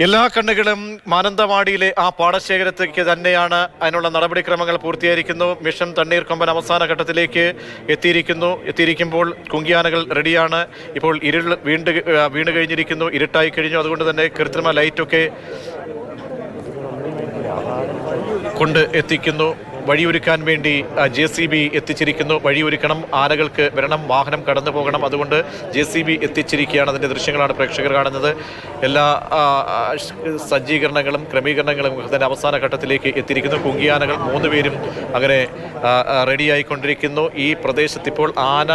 എല്ലാ കണ്ണുകളും മാനന്തവാടിയിലെ ആ പാടശേഖരത്തേക്ക് തന്നെയാണ്. അതിനുള്ള നടപടിക്രമങ്ങൾ പൂർത്തീകരിക്കുന്നു. മിഷൻ തണ്ണീർക്കൊമ്പൻ അവസാന ഘട്ടത്തിലേക്ക് എത്തിയിരിക്കുമ്പോൾ കുങ്കിയാനകൾ റെഡിയാണ്. ഇപ്പോൾ വീണ് കഴിഞ്ഞിരിക്കുന്നു, ഇരുട്ടായി കഴിഞ്ഞു. അതുകൊണ്ട് തന്നെ കൃത്രിമ ലൈറ്റൊക്കെ കൊണ്ട് എത്തിക്കുന്നു. വഴിയൊരുക്കാൻ വേണ്ടി JCB എത്തിച്ചിരിക്കുന്നു. വഴിയൊരുക്കണം, ആനകൾക്ക് വരണം, വാഹനം കടന്നു പോകണം. അതുകൊണ്ട് JCB എത്തിച്ചിരിക്കുകയാണ്. അതിൻ്റെ ദൃശ്യങ്ങളാണ് പ്രേക്ഷകർ കാണുന്നത്. എല്ലാ സജ്ജീകരണങ്ങളും ക്രമീകരണങ്ങളും തന്നെ അവസാന ഘട്ടത്തിലേക്ക് എത്തിയിരിക്കുന്നു. കുങ്കിയാനകൾ 3 പേരും അങ്ങനെ റെഡിയായിക്കൊണ്ടിരിക്കുന്നു. ഈ പ്രദേശത്ത് ഇപ്പോൾ ആന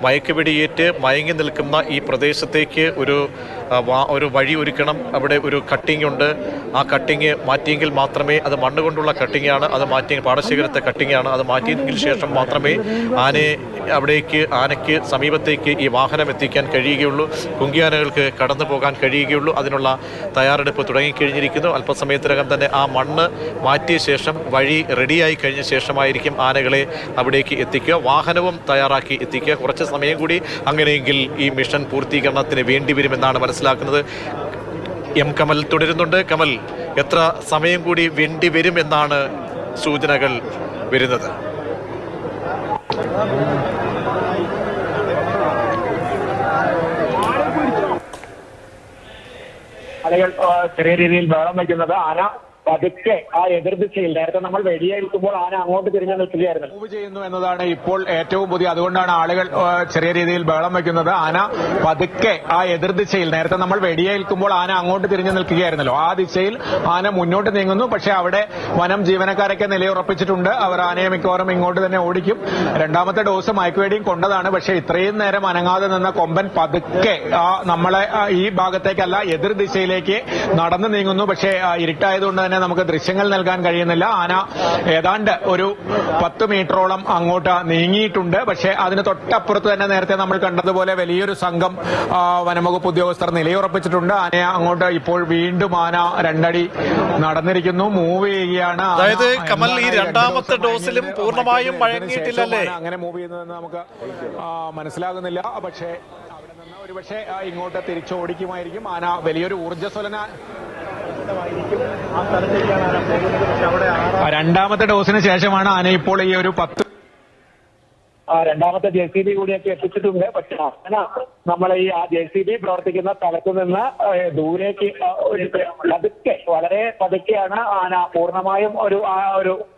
മയക്കുപിടിയേറ്റ് മയങ്ങി നിൽക്കുന്ന ഈ പ്രദേശത്തേക്ക് ഒരു വഴി ഒരുക്കണം. അവിടെ ഒരു കട്ടിംഗ് ഉണ്ട്. ആ കട്ടിങ് മാറ്റിയെങ്കിൽ മാത്രമേ, അത് മണ്ണുകൊണ്ടുള്ള കട്ടിങ്ങാണ്, അത് മാറ്റിയെങ്കിൽ പാടശേഖരത്തെ കട്ടിങ്ങാണ്, അത് മാറ്റിയതിന് ശേഷം മാത്രമേ ആനയ്ക്ക് സമീപത്തേക്ക് ഈ വാഹനം എത്തിക്കാൻ കഴിയുകയുള്ളൂ, കുങ്കിയാനകൾക്ക് കടന്നു പോകാൻ കഴിയുകയുള്ളൂ. അതിനുള്ള തയ്യാറെടുപ്പ് തുടങ്ങിക്കഴിഞ്ഞിരിക്കുന്നു. അല്പസമയത്തിനകം തന്നെ ആ മണ്ണ് മാറ്റിയ ശേഷം വഴി റെഡിയായി കഴിഞ്ഞ ശേഷമായിരിക്കും ആനകളെ അവിടേക്ക് എത്തിക്കുക. വാഹനവും തയ്യാറാക്കി എത്തിക്കുക. കുറച്ച് സമയം കൂടി അങ്ങനെയെങ്കിൽ ഈ മിഷൻ പൂർത്തീകരണത്തിന് വേണ്ടിവരുമെന്നാണ് മനസ്സിലാക്കുന്നത്. കമൽ തുടരുന്നുണ്ട്. കമൽ, എത്ര സമയം കൂടി വേണ്ടി വരുമെന്നാണ് സൂചനകൾ വരുന്നത്? ആളുകൾ ചെറിയ രീതിയിൽ ബഹളം വയ്ക്കുന്നത്, ആന പതുക്കെ ആ എതിർദിശയിൽ, നേരത്തെ നമ്മൾ വെടിയേൽക്കുമ്പോൾ ആന അങ്ങോട്ട് തിരിഞ്ഞു നിൽക്കുകയായിരുന്നു, മൂവ് ചെയ്യുന്നു എന്നതാണ് ഇപ്പോൾ ഏറ്റവും പുതിയ. അതുകൊണ്ടാണ് ആളുകൾ ചെറിയ രീതിയിൽ ബഹളം വയ്ക്കുന്നത്. ആന പതുക്കെ ആ എതിർദിശയിൽ, നേരത്തെ നമ്മൾ വെടിയേൽക്കുമ്പോൾ ആന അങ്ങോട്ട് തിരിഞ്ഞു നിൽക്കുകയായിരുന്നല്ലോ, ആ ദിശയിൽ ആന മുന്നോട്ട് നീങ്ങുന്നു. പക്ഷേ അവിടെ വനം ജീവനക്കാരൊക്കെ നിലയുറപ്പിച്ചിട്ടുണ്ട്. അവർ ആനയെ മിക്കവാറും ഇങ്ങോട്ട് തന്നെ ഓടിക്കും. രണ്ടാമത്തെ ഡോസ് മയക്കുവെടിയും കൊണ്ടതാണ്. പക്ഷേ ഇത്രയും നേരം അനങ്ങാതെ നിന്ന കൊമ്പൻ പതുക്കെ നമ്മളെ ഈ ഭാഗത്തേക്കല്ല, എതിർദിശയിലേക്ക് നടന്നു നീങ്ങുന്നു. പക്ഷേ ഇരുട്ടായതുകൊണ്ട് തന്നെ നമുക്ക് ദൃശ്യങ്ങൾ നൽകാൻ കഴിയുന്നില്ല. ആന ഏതാണ്ട് ഒരു 10 മീറ്ററോളം അങ്ങോട്ട് നീങ്ങിയിട്ടുണ്ട്. പക്ഷേ അതിന് തൊട്ടപ്പുറത്ത് തന്നെ നേരത്തെ നമ്മൾ കണ്ടതുപോലെ വലിയൊരു സംഘം വനംവകുപ്പ് ഉദ്യോഗസ്ഥർ നിലയുറപ്പിച്ചിട്ടുണ്ട്. ആനയെ അങ്ങോട്ട് ഇപ്പോൾ വീണ്ടും ആന 2 അടി നടന്നിരിക്കുന്നു, മൂവ് ചെയ്യുകയാണ്. അതായത് കമൽ, ഈ രണ്ടാമത്തെ ഡോസിലും പൂർണ്ണമായും വഴങ്ങിയിട്ടില്ലല്ലേ? അങ്ങനെ മൂവ് ചെയ്യുന്നതെന്ന് നമുക്ക് മനസ്സിലാകുന്നില്ല. പക്ഷേ അവിടെ നിന്ന് ഒരുപക്ഷെ ഇങ്ങോട്ട് തിരിച്ചോടിക്കുമായിരിക്കും. ആന വലിയൊരു ഊർജ്ജസ്വലന രണ്ടാമത്തെ ഡോസിന് ശേഷമാണ് ആന ഇപ്പോൾ ഈ ഒരു 10 രണ്ടാമത്തെ JCB കൂടിയൊക്കെ എത്തിച്ചിട്ടുണ്ട്. പക്ഷെ ആന നമ്മളെ ഈ JCB പ്രവർത്തിക്കുന്ന സ്ഥലത്ത് നിന്ന് ദൂരേക്ക് പതുക്കെ, വളരെ പതുക്കെയാണ് ആന. പൂർണ്ണമായും ഒരു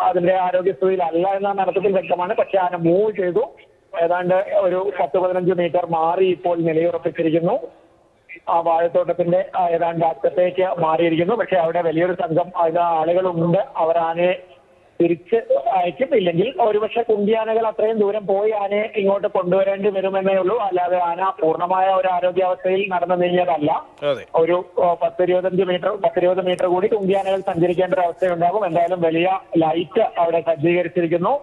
അതിന്റെ ആരോഗ്യസ്ഥിതിയിലല്ല എന്ന അർത്ഥത്തിൽ വ്യക്തമാണ്. പക്ഷെ ആന മൂവ് ചെയ്തു. ഏതാണ്ട് ഒരു 10-15 മീറ്റർ മാറി ഇപ്പോൾ നിലയുറപ്പിച്ചിരിക്കുന്നു. ആ വാഴത്തോട്ടത്തിന്റെ ഏതാണ്ട് അറ്റത്തേക്ക് മാറിയിരിക്കുന്നു. പക്ഷെ അവിടെ വലിയൊരു സംഘം ആളുകളുണ്ട്. അവർ ആനയെ തിരിച്ച് അയക്കും. ഇല്ലെങ്കിൽ ഒരുപക്ഷെ കുങ്കിയാനകൾ അത്രയും ദൂരം പോയി ആനയെ ഇങ്ങോട്ട് കൊണ്ടുവരേണ്ടി വരുമെന്നേ ഉള്ളൂ. അല്ലാതെ ആന പൂർണ്ണമായ ഒരു ആരോഗ്യാവസ്ഥയിൽ നടന്നു നീങ്ങിയതല്ല. ഒരു 10-20 മീറ്റർ കൂടി കുങ്കിയാനകൾ സഞ്ചരിക്കേണ്ട ഒരു അവസ്ഥയുണ്ടാകും. എന്തായാലും വലിയ ലൈറ്റ് അവിടെ സജ്ജീകരിച്ചിരിക്കുന്നു.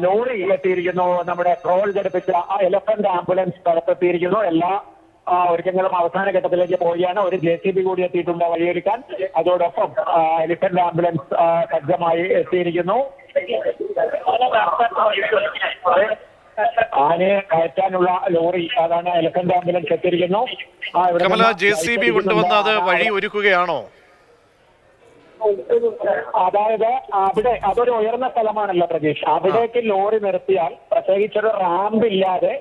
ലോറി എത്തിയിരിക്കുന്നു. നമ്മുടെ ട്രോൾ ഘടിപ്പിച്ച എലഫന്റ് ആംബുലൻസ് സ്ഥലത്തെത്തിയിരിക്കുന്നു. എല്ലാ ഒരുക്കങ്ങളും അവസാന ഘട്ടത്തിലേക്ക് പോവുകയാണ്. ഒരു JCB കൂടി എത്തിയിട്ടുണ്ട് വഴിയൊരുക്കാൻ. അതോടൊപ്പം എലിഫന്റ് ആംബുലൻസ് സജ്ജമായി എത്തിയിരിക്കുന്നു. ആനയെ കയറ്റാനുള്ള ലോറി, അതാണ് എലിഫന്റ് ആംബുലൻസ് എത്തിയിരിക്കുന്നു. JCB കൊണ്ടുവന്ന് അത് വഴി ഒരുക്കുകയാണോ? അതായത് അവിടെ അതൊരു ഉയർന്ന സ്ഥലമാണല്ലോ പ്രതീക്ഷ. അവിടേക്ക് ലോറി നിർത്തിയാൽ, പ്രത്യേകിച്ചൊരു റാമ്പ് ഇല്ലാതെ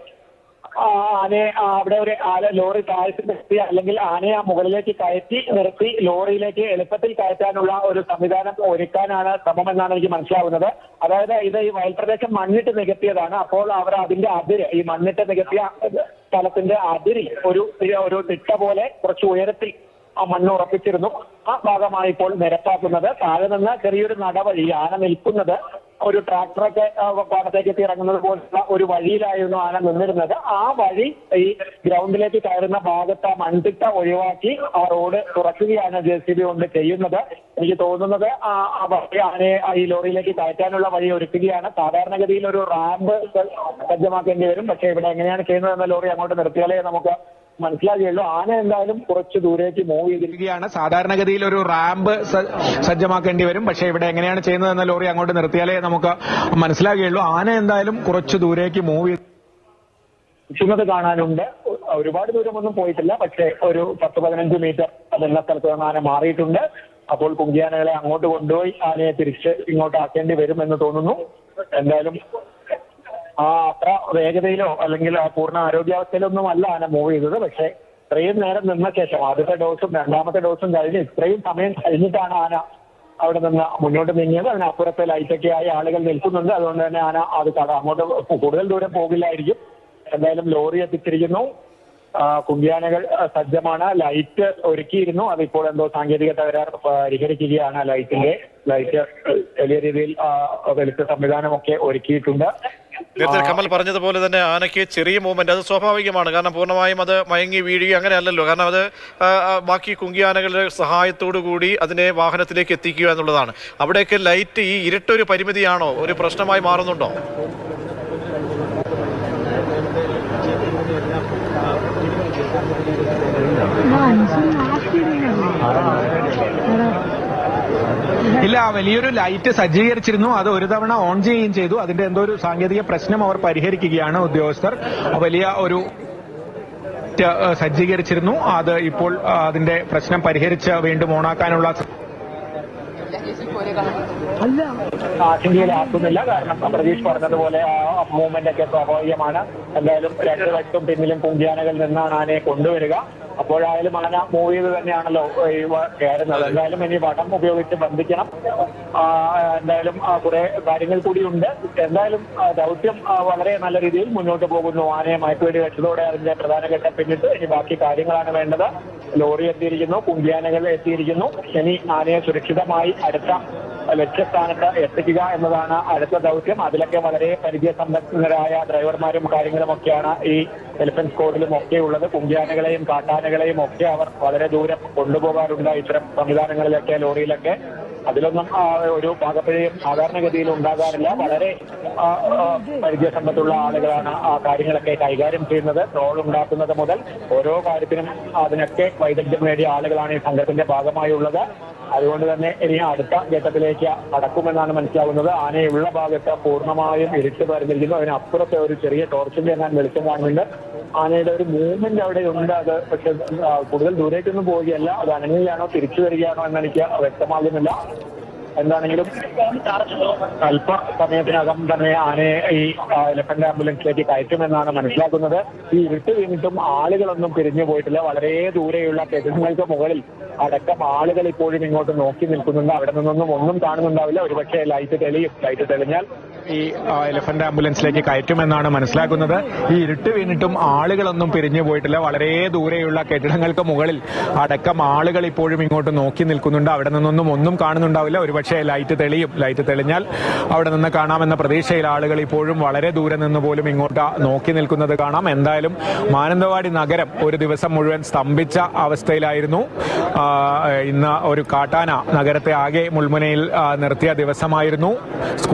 ആനയെ അവിടെ ഒരു ലോറി താഴ്ത്തി നിർത്തി, അല്ലെങ്കിൽ ആനയെ മുകളിലേക്ക് കയറ്റി നിർത്തി ലോറിയിലേക്ക് എളുപ്പത്തിൽ കയറ്റാനുള്ള ഒരു സംവിധാനം ഒരുക്കാനാണ് ശ്രമമെന്നാണ് എനിക്ക് മനസ്സിലാവുന്നത്. അതായത് ഇത് ഈ വയൽപ്രദേശം മണ്ണിട്ട് നികത്തിയതാണ്. അപ്പോൾ അവർ അതിന്റെ അതിര്, ഈ മണ്ണിട്ട് നികത്തിയ സ്ഥലത്തിന്റെ അതിരിൽ ഒരു തിട്ട പോലെ കുറച്ച് ഉയരത്തിൽ ആ മണ്ണ് ഉറപ്പിച്ചിരുന്നു. ആ ഭാഗമാണ് ഇപ്പോൾ നിരപ്പാക്കുന്നത്. താഴെ നിന്ന് ചെറിയൊരു നടവഴി, ആന നിൽക്കുന്നത് ഒരു ട്രാക്ടറൊക്കെ പാടത്തേക്ക് എത്തി ഇറങ്ങുന്നത് പോലുള്ള ഒരു വഴിയിലായിരുന്നു ആന നിന്നിരുന്നത്. ആ വഴി ഈ ഗ്രൗണ്ടിലേക്ക് കയറുന്ന ഭാഗത്ത് ആ മൺതിട്ട ഒഴിവാക്കി ആ റോഡ് തുറക്കുകയാണ് JCB കൊണ്ട് ചെയ്യുന്നത്. എനിക്ക് തോന്നുന്നത് ആ വഴി ആനയെ ഈ ലോറിയിലേക്ക് കയറ്റാനുള്ള വഴി ഒരുക്കുകയാണ്. സാധാരണഗതിയിൽ ഒരു റാമ്പ് സജ്ജമാക്കേണ്ടി വരും. പക്ഷേ ഇവിടെ എങ്ങനെയാണ് ചെയ്യുന്നതെന്ന ലോറി അങ്ങോട്ട് നിർത്തിയാലേ നമുക്ക് മനസ്സിലാകുകയുള്ളൂ. ആന എന്തായാലും കുറച്ച് ദൂരേക്ക് മൂവ് ചെയ്തിരിക്കുകയാണ്. സാധാരണഗതിയിൽ ഒരു റാമ്പ് സജ്ജമാക്കേണ്ടി വരും. പക്ഷേ ഇവിടെ എങ്ങനെയാണ് ചെയ്യുന്നതെന്ന ലോറി അങ്ങോട്ട് നിർത്തിയാലേ നമുക്ക് മനസ്സിലാകുകയുള്ളൂ. ആന എന്തായാലും കുറച്ച് ദൂരേക്ക് മൂവ് ചെയ്ത് കാണാനുണ്ട്. ഒരുപാട് ദൂരമൊന്നും പോയിട്ടില്ല, പക്ഷേ ഒരു 10-15 മീറ്റർ അതെല്ലാ സ്ഥലത്ത് നിന്ന് ആന മാറിയിട്ടുണ്ട്. അപ്പോൾ കുങ്കിയാനകളെ അങ്ങോട്ട് കൊണ്ടുപോയി ആനയെ തിരിച്ച് ഇങ്ങോട്ട് ആക്കേണ്ടി വരുമെന്ന് തോന്നുന്നു. എന്തായാലും അത്ര വേഗതയിലോ അല്ലെങ്കിൽ പൂർണ്ണ ആരോഗ്യാവസ്ഥയിലൊന്നും അല്ല ആന മൂവ് ചെയ്തത്. പക്ഷേ ഇത്രയും നേരം നിന്ന ശേഷം ആദ്യത്തെ ഡോസും രണ്ടാമത്തെ ഡോസും കഴിഞ്ഞ് ഇത്രയും സമയം കഴിഞ്ഞിട്ടാണ് ആന അവിടെ നിന്ന് മുന്നോട്ട് നീങ്ങിയത്. അതിനപ്പുറത്തെ ലൈറ്റൊക്കെ ആയി ആളുകൾ നിൽക്കുന്നുണ്ട്. അതുകൊണ്ട് തന്നെ ആന അത് അങ്ങോട്ട് കൂടുതൽ ദൂരം പോകില്ലായിരിക്കും. എന്തായാലും ലോറി എത്തിച്ചിരിക്കുന്നു. കുങ്കിയാനകൾ സജ്ജമാണ്. ലൈറ്റ് ഒരുക്കിയിരുന്നു, അതിപ്പോൾ എന്തോ സാങ്കേതിക തകരാർ പരിഹരിക്കുകയാണ്. ലൈറ്റ് വലിയ രീതിയിൽ വെളിച്ച സംവിധാനമൊക്കെ ഒരുക്കിയിട്ടുണ്ട്. നേരത്തെ കമൽ പറഞ്ഞതുപോലെ തന്നെ ആനയ്ക്ക് ചെറിയ മൂവ്മെന്റ് അത് സ്വാഭാവികമാണ്. കാരണം പൂർണ്ണമായും അത് മയങ്ങി വീഴുക അങ്ങനെയല്ലല്ലോ. കാരണം അത് ബാക്കി കുങ്കിയാനകളുടെ സഹായത്തോടു കൂടി അതിനെ വാഹനത്തിലേക്ക് എത്തിക്കുക എന്നുള്ളതാണ്. അവിടെയൊക്കെ ലൈറ്റ് ഈ ഇരുട്ടൊരു പരിമിതിയാണോ, ഒരു പ്രശ്നമായി മാറുന്നുണ്ടോ? ഇല്ല, വലിയൊരു ലൈറ്റ് സജ്ജീകരിച്ചിരുന്നു. അത് ഒരു തവണ ഓൺ ചെയ്യുകയും ചെയ്തു. അതിന്റെ എന്തോ ഒരു സാങ്കേതിക പ്രശ്നം അവർ പരിഹരിക്കുകയാണ് ഉദ്യോഗസ്ഥർ. വലിയ ഒരു സജ്ജീകരിച്ചിരുന്നു. അത് ഇപ്പോൾ അതിന്റെ പ്രശ്നം പരിഹരിച്ച് വീണ്ടും ഓണാക്കാനുള്ള ആശങ്കയിലാക്കുന്നില്ല. കാരണം പ്രതീഷ് പറഞ്ഞതുപോലെ മൂവ്മെന്റ് ഒക്കെ സ്വാഭാവികമാണ്. എന്തായാലും രണ്ടു വശത്തും പിന്നിലും കുങ്കിയാനകൾ നിന്നാണ് ആനയെ കൊണ്ടുവരിക. അപ്പോഴായാലും ആന മൂവ് ചെയ്ത് തന്നെയാണല്ലോ കയറുന്നത്. എന്തായാലും ഇനി വടം ഉപയോഗിച്ച് ബന്ധിക്കണം. എന്തായാലും കുറെ കാര്യങ്ങൾ കൂടിയുണ്ട്. എന്തായാലും ദൗത്യം വളരെ നല്ല രീതിയിൽ മുന്നോട്ട് പോകുന്നു. ആനയെ മയക്കുവെടി വെച്ചതോടെ അതിന്റെ പ്രധാന ഘട്ടം പിന്നിട്ട് ഇനി ബാക്കി കാര്യങ്ങളാണ് വേണ്ടത്. ലോറി എത്തിയിരിക്കുന്നു, കുങ്കിയാനകൾ എത്തിയിരിക്കുന്നു. ഇനി ആനയെ സുരക്ഷിതമായി അടുത്ത ലക്ഷ്യസ്ഥാനത്ത് എത്തിക്കുക എന്നതാണ് അടുത്ത ദൗത്യം. അതിലൊക്കെ വളരെ പരിചയസമ്പന്നരായ ഡ്രൈവർമാരും കാര്യങ്ങളും ഒക്കെയാണ് ഈ എലിഫന്റ് സ്ക്വാഡിലും ഒക്കെ ഉള്ളത്. കുങ്കിയാനകളെയും കാട്ടാനകളെയും ഒക്കെ അവർ വളരെ ദൂരം കൊണ്ടുപോകാറുണ്ട് ഇത്തരം സംവിധാനങ്ങളിലൊക്കെ, ലോറിയിലൊക്കെ. അതിലൊന്നും ഒരു പാകപ്പിഴയും സാധാരണഗതിയിൽ ഉണ്ടാകാറില്ല. വളരെ പരിചയസമ്പത്തുള്ള ആളുകളാണ് ആ കാര്യങ്ങളൊക്കെ കൈകാര്യം ചെയ്യുന്നത്. ട്രോൾ ഉണ്ടാക്കുന്നത് മുതൽ ഓരോ കാര്യത്തിനും അതിനൊക്കെ വൈദഗ്ധ്യം നേടിയ ആളുകളാണ് ഈ സംഘത്തിന്റെ ഭാഗമായുള്ളത്. അതുകൊണ്ട് തന്നെ ഇനി അടുത്ത ഘട്ടത്തിലേക്ക് കടക്കുമെന്നാണ് മനസ്സിലാവുന്നത്. ആനയുള്ള ഭാഗത്ത് പൂർണ്ണമായും ഇരുട്ട് പരന്നിരിക്കുന്നു. അതിനപ്പുറത്തെ ഒരു ചെറിയ ടോർച്ചിന്റെ ഞാൻ വെളിച്ചം കാണുന്നുണ്ട്. ആനയുടെ ഒരു മൂവ്മെന്റ് അവിടെ ഉണ്ട്. അത് പക്ഷെ കൂടുതൽ ദൂരേക്കൊന്നും പോവുകയല്ല. അത് അനങ്ങുകയാണോ തിരിച്ചു വരികയാണോ എന്നെനിക്ക് വ്യക്തമാകുന്നില്ല. എന്താണെങ്കിലും അല്പ സമയത്തിനകം തന്നെ ആനയെ ഈ എലഫന്റ് ആംബുലൻസിലേക്ക് കയറ്റുമെന്നാണ് മനസ്സിലാക്കുന്നത്. ഈ ഇരുട്ട് വീണിട്ടും ആളുകളൊന്നും പിരിഞ്ഞു പോയിട്ടില്ല. വളരെ ദൂരെയുള്ള കെട്ടിടങ്ങൾക്ക് മുകളിൽ അടക്കം ആളുകൾ ഇപ്പോഴും ഇങ്ങോട്ട് നോക്കി നിൽക്കുന്നുണ്ട്. അവിടെ നിന്നൊന്നും ഒന്നും കാണുന്നുണ്ടാവില്ല. ഒരുപക്ഷെ ലൈറ്റ് തെളിയും. ലൈറ്റ് തെളിഞ്ഞാൽ ഈ എലഫന്റ് ആംബുലൻസിലേക്ക് കയറ്റുമെന്നാണ് മനസ്സിലാക്കുന്നത്. ഈ ഇരുട്ട് വീണിട്ടും ആളുകളൊന്നും പിരിഞ്ഞു പോയിട്ടില്ല. വളരെ ദൂരെയുള്ള കെട്ടിടങ്ങൾക്ക് മുകളിൽ അടക്കം ആളുകൾ ഇപ്പോഴും ഇങ്ങോട്ട് നോക്കി നിൽക്കുന്നുണ്ട്. അവിടെ നിന്നൊന്നും ഒന്നും കാണുന്നുണ്ടാവില്ല. ഒരുപക്ഷെ ലൈറ്റ് തെളിയും. ലൈറ്റ് തെളിഞ്ഞാൽ അവിടെ നിന്ന് കാണാമെന്ന പ്രതീക്ഷയിൽ ആളുകൾ ഇപ്പോഴും വളരെ ദൂരെ നിന്ന് പോലും ഇങ്ങോട്ട് നോക്കി നിൽക്കുന്നത് കാണാം. എന്തായാലും മാനന്തവാടി നഗരം ഒരു ദിവസം മുഴുവൻ സ്തംഭിച്ച അവസ്ഥയിലായിരുന്നു. ഇന്ന് ഒരു കാട്ടാന നഗരത്തെ ആകെ മുൾമുനയിൽ നിർത്തിയ ദിവസമായിരുന്നു.